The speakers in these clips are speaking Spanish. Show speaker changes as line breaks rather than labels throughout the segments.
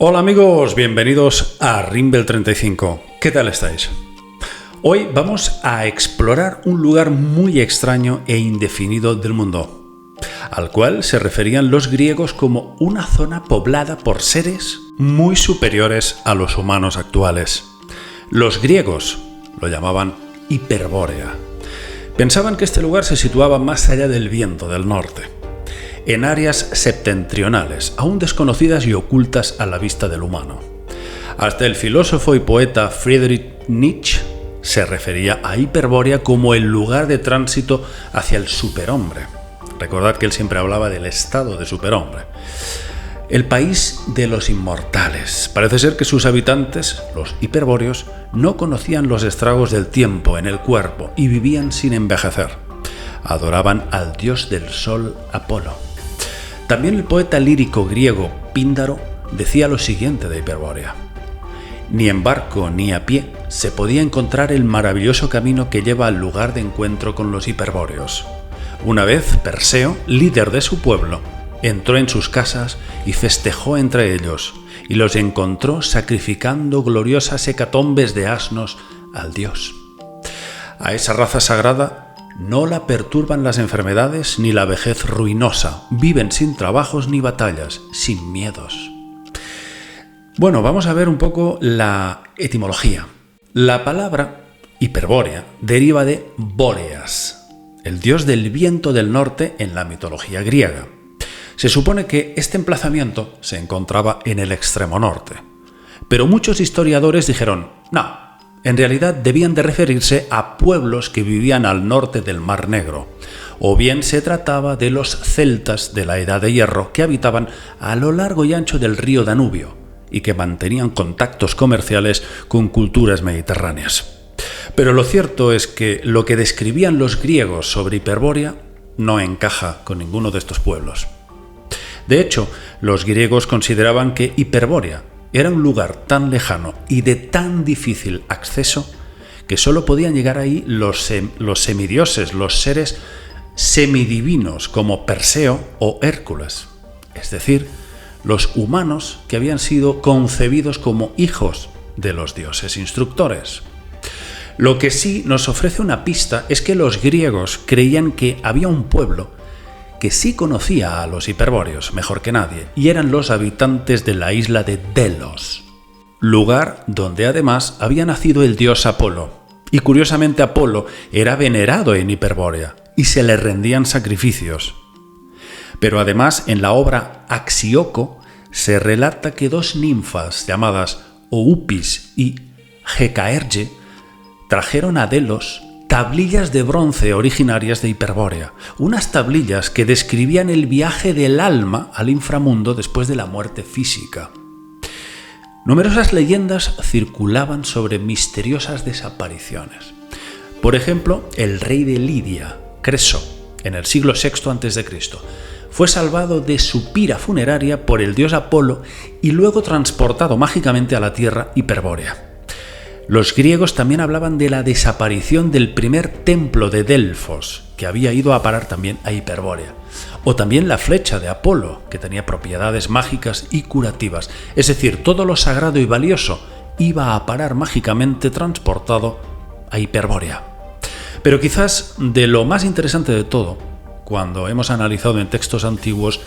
Hola amigos, bienvenidos a Rimbel 35. ¿Qué tal estáis? Hoy vamos a explorar un lugar muy extraño e indefinido del mundo, al cual se referían los griegos como una zona poblada por seres muy superiores a los humanos actuales. Los griegos lo llamaban Hiperbórea. Pensaban que este lugar se situaba más allá del viento del norte, en áreas septentrionales, aún desconocidas y ocultas a la vista del humano. Hasta el filósofo y poeta Friedrich Nietzsche se refería a Hiperbórea como el lugar de tránsito hacia el superhombre. Recordad que él siempre hablaba del estado de superhombre. El país de los inmortales. Parece ser que sus habitantes, los hiperbóreos, no conocían los estragos del tiempo en el cuerpo y vivían sin envejecer. Adoraban al dios del sol Apolo. También el poeta lírico griego Píndaro decía lo siguiente de Hiperbórea: ni en barco ni a pie se podía encontrar el maravilloso camino que lleva al lugar de encuentro con los hiperbóreos. Una vez Perseo, líder de su pueblo, entró en sus casas y festejó entre ellos, y los encontró sacrificando gloriosas hecatombes de asnos al dios. A esa raza sagrada no la perturban las enfermedades ni la vejez ruinosa. Viven sin trabajos ni batallas, sin miedos. Bueno, vamos a ver un poco la etimología. La palabra hiperbórea deriva de Bóreas, el dios del viento del norte en la mitología griega. Se supone que este emplazamiento se encontraba en el extremo norte, pero muchos historiadores dijeron, no, en realidad debían de referirse a pueblos que vivían al norte del Mar Negro, o bien se trataba de los celtas de la Edad de Hierro que habitaban a lo largo y ancho del río Danubio y que mantenían contactos comerciales con culturas mediterráneas. Pero lo cierto es que lo que describían los griegos sobre Hiperbórea no encaja con ninguno de estos pueblos. De hecho, los griegos consideraban que Hiperbórea era un lugar tan lejano y de tan difícil acceso que solo podían llegar ahí los semidioses, los seres semidivinos como Perseo o Hércules, es decir, los humanos que habían sido concebidos como hijos de los dioses instructores. Lo que sí nos ofrece una pista es que los griegos creían que había un pueblo que sí conocía a los hiperbóreos mejor que nadie, y eran los habitantes de la isla de Delos, lugar donde además había nacido el dios Apolo. Y curiosamente Apolo era venerado en Hiperbórea y se le rendían sacrificios. Pero además en la obra Axioco se relata que dos ninfas llamadas Oupis y Hecaerge trajeron a Delos tablillas de bronce originarias de Hiperbórea, unas tablillas que describían el viaje del alma al inframundo después de la muerte física. Numerosas leyendas circulaban sobre misteriosas desapariciones. Por ejemplo, el rey de Lidia, Creso, en el siglo VI a.C., fue salvado de su pira funeraria por el dios Apolo y luego transportado mágicamente a la tierra hiperbórea. Los griegos también hablaban de la desaparición del primer templo de Delfos, que había ido a parar también a Hiperbórea, o también la flecha de Apolo, que tenía propiedades mágicas y curativas, es decir, todo lo sagrado y valioso iba a parar mágicamente transportado a Hiperbórea. Pero quizás de lo más interesante de todo, cuando hemos analizado en textos antiguos,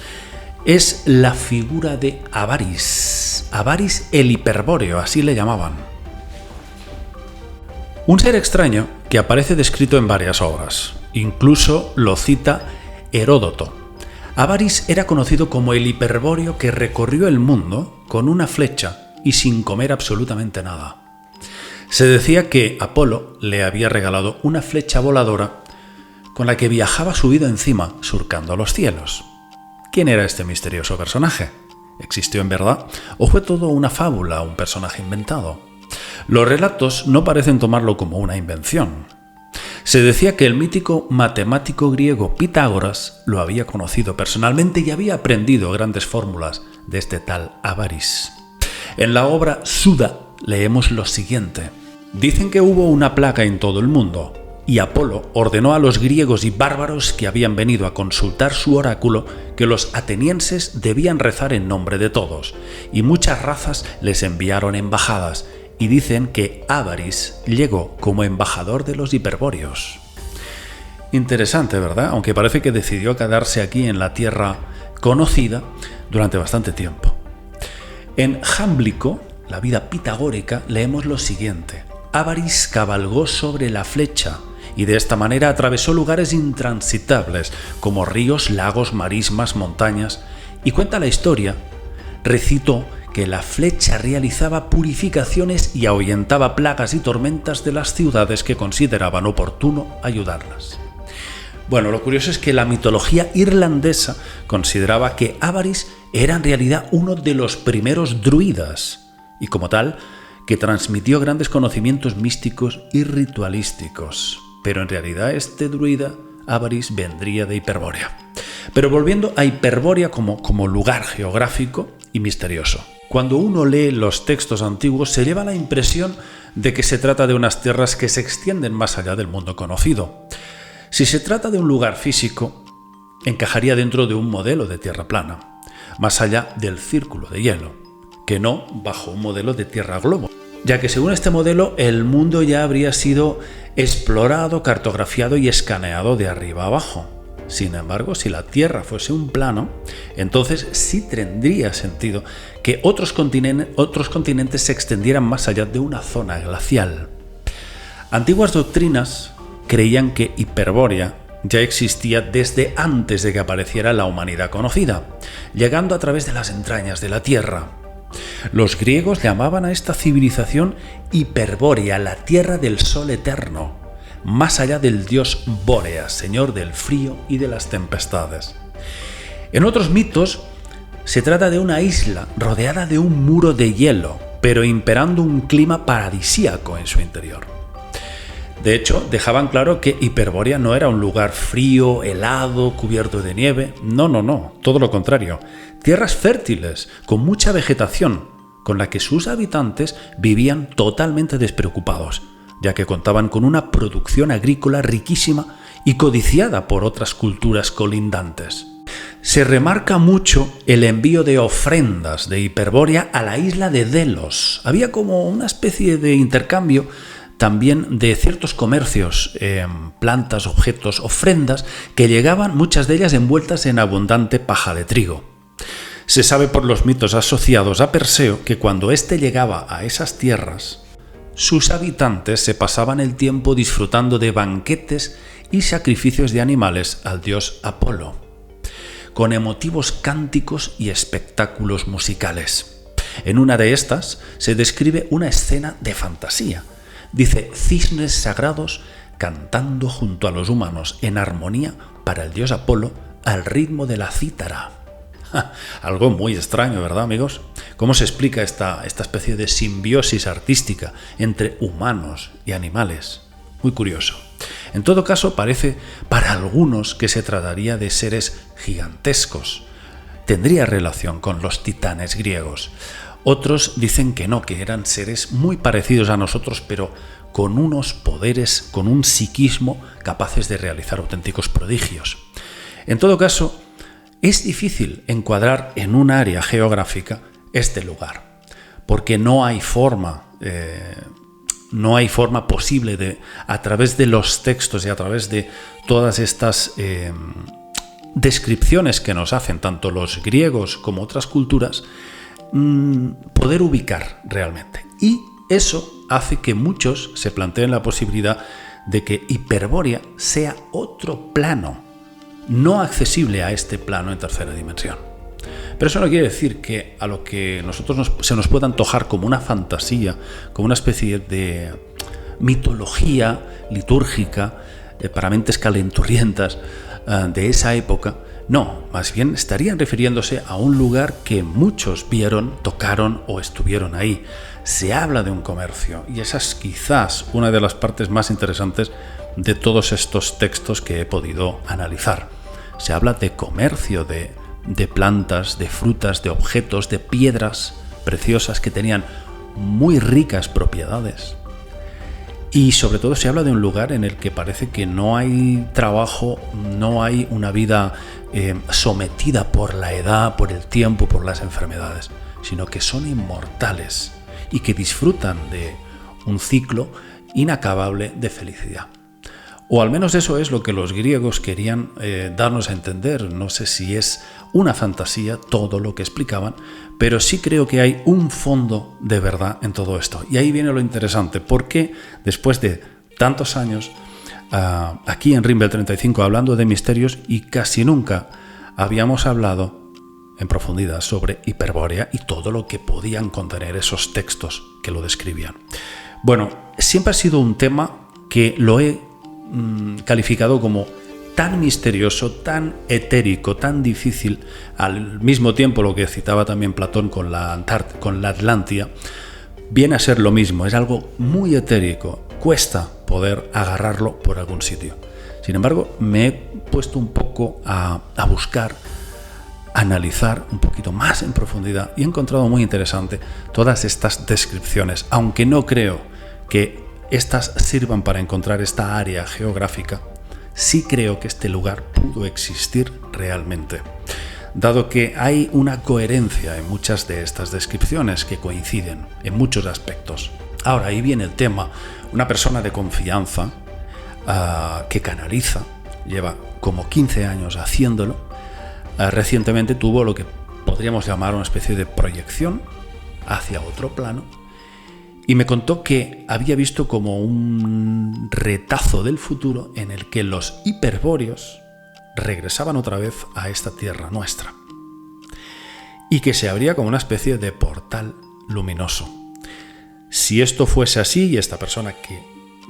es la figura de Avaris. Avaris el Hiperbóreo, así le llamaban. Un ser extraño que aparece descrito en varias obras, incluso lo cita Heródoto. Avaris era conocido como el hiperbóreo que recorrió el mundo con una flecha y sin comer absolutamente nada. Se decía que Apolo le había regalado una flecha voladora con la que viajaba subido encima, surcando los cielos. ¿Quién era este misterioso personaje? ¿Existió en verdad o fue todo una fábula, un personaje inventado? Los relatos no parecen tomarlo como una invención. Se decía que el mítico matemático griego Pitágoras lo había conocido personalmente y había aprendido grandes fórmulas de este tal Avaris. En la obra Suda leemos lo siguiente. Dicen que hubo una plaga en todo el mundo, y Apolo ordenó a los griegos y bárbaros que habían venido a consultar su oráculo que los atenienses debían rezar en nombre de todos, y muchas razas les enviaron embajadas, y dicen que Ávaris llegó como embajador de los hiperbóreos. Interesante, ¿verdad? Aunque parece que decidió quedarse aquí en la tierra conocida durante bastante tiempo. En Jámblico, la vida pitagórica, leemos lo siguiente: Ávaris cabalgó sobre la flecha y de esta manera atravesó lugares intransitables como ríos, lagos, marismas, montañas, y cuenta la historia, recitó que la flecha realizaba purificaciones y ahuyentaba plagas y tormentas de las ciudades que consideraban oportuno ayudarlas. Bueno, lo curioso es que la mitología irlandesa consideraba que Ávaris era en realidad uno de los primeros druidas y como tal que transmitió grandes conocimientos místicos y ritualísticos. Pero en realidad este druida, Ávaris, vendría de Hiperbórea. Pero volviendo a Hiperbórea como lugar geográfico y misterioso. Cuando uno lee los textos antiguos se lleva la impresión de que se trata de unas tierras que se extienden más allá del mundo conocido. Si se trata de un lugar físico, encajaría dentro de un modelo de tierra plana, más allá del círculo de hielo, que no bajo un modelo de tierra globo, ya que según este modelo el mundo ya habría sido explorado, cartografiado y escaneado de arriba a abajo. Sin embargo, si la Tierra fuese un plano, entonces sí tendría sentido que otros continentes se extendieran más allá de una zona glacial. Antiguas doctrinas creían que Hiperbórea ya existía desde antes de que apareciera la humanidad conocida, llegando a través de las entrañas de la Tierra. Los griegos llamaban a esta civilización Hiperbórea, la tierra del sol eterno, más allá del dios Bóreas, señor del frío y de las tempestades. En otros mitos se trata de una isla rodeada de un muro de hielo, pero imperando un clima paradisíaco en su interior. De hecho, dejaban claro que Hiperbórea no era un lugar frío, helado, cubierto de nieve. No, todo lo contrario. Tierras fértiles, con mucha vegetación, con la que sus habitantes vivían totalmente despreocupados, ya que contaban con una producción agrícola riquísima y codiciada por otras culturas colindantes. Se remarca mucho el envío de ofrendas de Hiperbórea a la isla de Delos. Había como una especie de intercambio también de ciertos comercios, plantas, objetos, ofrendas, que llegaban muchas de ellas envueltas en abundante paja de trigo. Se sabe por los mitos asociados a Perseo que cuando éste llegaba a esas tierras, sus habitantes se pasaban el tiempo disfrutando de banquetes y sacrificios de animales al dios Apolo, con emotivos cánticos y espectáculos musicales. En una de estas se describe una escena de fantasía. Dice, cisnes sagrados cantando junto a los humanos en armonía para el dios Apolo al ritmo de la cítara. Algo muy extraño, ¿verdad, amigos? ¿Cómo se explica esta especie de simbiosis artística entre humanos y animales? Muy curioso. En todo caso, parece para algunos que se trataría de seres gigantescos. Tendría relación con los titanes griegos. Otros dicen que no, que eran seres muy parecidos a nosotros, pero con unos poderes, con un psiquismo capaces de realizar auténticos prodigios. En todo caso, es difícil encuadrar en un área geográfica este lugar, porque no hay forma posible de, a través de los textos y a través de todas estas descripciones que nos hacen tanto los griegos como otras culturas, poder ubicar realmente. Y eso hace que muchos se planteen la posibilidad de que Hiperbórea sea otro plano, no accesible a este plano en tercera dimensión. Pero eso no quiere decir que a lo que nosotros se nos pueda antojar como una fantasía, como una especie de mitología litúrgica para mentes calenturrientas de esa época. No, más bien estarían refiriéndose a un lugar que muchos vieron, tocaron o estuvieron ahí. Se habla de un comercio y esa es quizás una de las partes más interesantes de todos estos textos que he podido analizar. Se habla de comercio, de plantas, de frutas, de objetos, de piedras preciosas que tenían muy ricas propiedades. Y sobre todo se habla de un lugar en el que parece que no hay trabajo, no hay una vida sometida por la edad, por el tiempo, por las enfermedades, sino que son inmortales y que disfrutan de un ciclo inacabable de felicidad. O al menos eso es lo que los griegos querían darnos a entender. No sé si es una fantasía todo lo que explicaban, pero sí creo que hay un fondo de verdad en todo esto. Y ahí viene lo interesante, porque después de tantos años, aquí en Rimbel 35, hablando de misterios, y casi nunca habíamos hablado en profundidad sobre Hiperbórea y todo lo que podían contener esos textos que lo describían. Bueno, siempre ha sido un tema que lo he calificado como tan misterioso, tan etérico, tan difícil, al mismo tiempo lo que citaba también Platón con la Atlántida, viene a ser lo mismo, es algo muy etérico, cuesta poder agarrarlo por algún sitio. Sin embargo, me he puesto un poco a buscar, analizar un poquito más en profundidad y he encontrado muy interesante todas estas descripciones, aunque no creo que estas sirvan para encontrar esta área geográfica. Sí creo que este lugar pudo existir realmente, dado que hay una coherencia en muchas de estas descripciones que coinciden en muchos aspectos. Ahora, ahí viene el tema. Una persona de confianza que canaliza, lleva como 15 años haciéndolo, recientemente tuvo lo que podríamos llamar una especie de proyección hacia otro plano, y me contó que había visto como un retazo del futuro en el que los hiperbóreos regresaban otra vez a esta tierra nuestra y que se abría como una especie de portal luminoso. Si esto fuese así, y esta persona que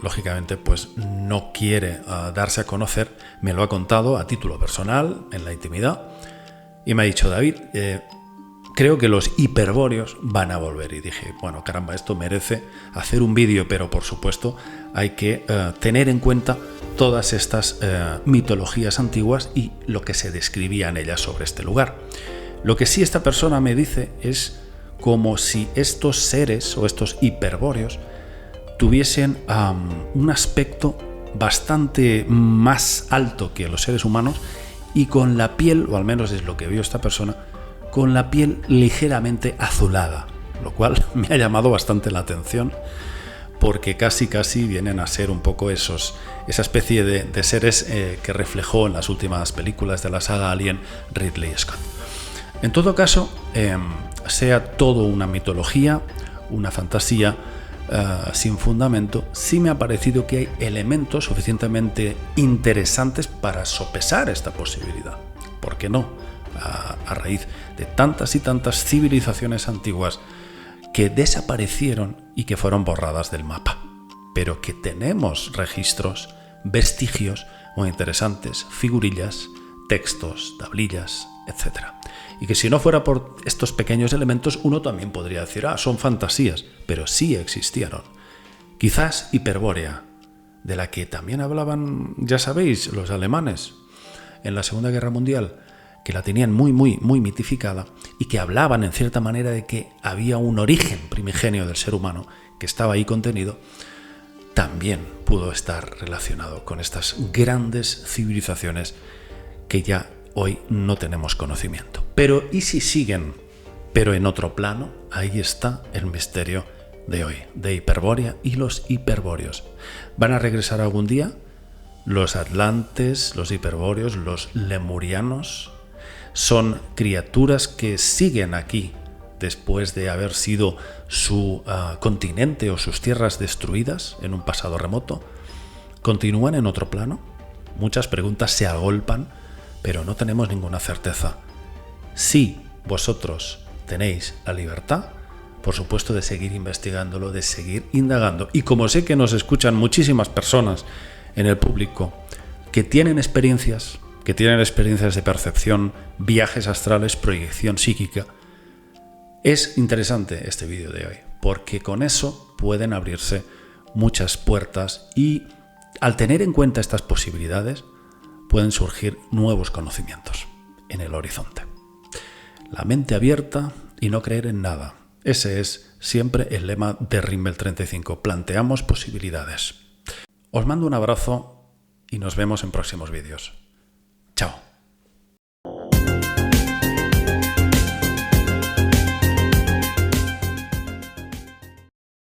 lógicamente pues no quiere darse a conocer, me lo ha contado a título personal, en la intimidad, y me ha dicho: David, creo que los hiperbóreos van a volver. Y dije, bueno, caramba, esto merece hacer un vídeo, pero por supuesto hay que tener en cuenta todas estas mitologías antiguas y lo que se describía en ellas sobre este lugar. Lo que sí esta persona me dice es como si estos seres o estos hiperbóreos tuviesen un aspecto bastante más alto que los seres humanos y con la piel, o al menos es lo que vio esta persona, con la piel ligeramente azulada, lo cual me ha llamado bastante la atención porque casi vienen a ser un poco esa especie de seres que reflejó en las últimas películas de la saga Alien Ridley Scott. En todo caso, sea todo una mitología, una fantasía sin fundamento, sí me ha parecido que hay elementos suficientemente interesantes para sopesar esta posibilidad. ¿Por qué no? A raíz de tantas y tantas civilizaciones antiguas que desaparecieron y que fueron borradas del mapa, pero que tenemos registros, vestigios muy interesantes, figurillas, textos, tablillas, etc. Y que si no fuera por estos pequeños elementos, uno también podría decir, son fantasías, pero sí existieron. Quizás Hiperbórea, de la que también hablaban, ya sabéis, los alemanes en la Segunda Guerra Mundial, que la tenían muy mitificada y que hablaban en cierta manera de que había un origen primigenio del ser humano que estaba ahí contenido, también pudo estar relacionado con estas grandes civilizaciones que ya hoy no tenemos conocimiento. Pero ¿y si siguen, pero en otro plano? Ahí está el misterio de hoy, de Hiperbórea y los hiperbóreos. ¿Van a regresar algún día? Los atlantes, los hiperbóreos, los lemurianos, son criaturas que siguen aquí después de haber sido su continente o sus tierras destruidas en un pasado remoto. ¿Continúan en otro plano? Muchas preguntas se agolpan, pero no tenemos ninguna certeza. Si vosotros tenéis la libertad, por supuesto, de seguir investigándolo, de seguir indagando. Y como sé que nos escuchan muchísimas personas en el público que tienen experiencias de percepción, viajes astrales, proyección psíquica, es interesante este vídeo de hoy, porque con eso pueden abrirse muchas puertas y al tener en cuenta estas posibilidades pueden surgir nuevos conocimientos en el horizonte. La mente abierta y no creer en nada. Ese es siempre el lema de Rimbel 35. Planteamos posibilidades. Os mando un abrazo y nos vemos en próximos vídeos. Chao.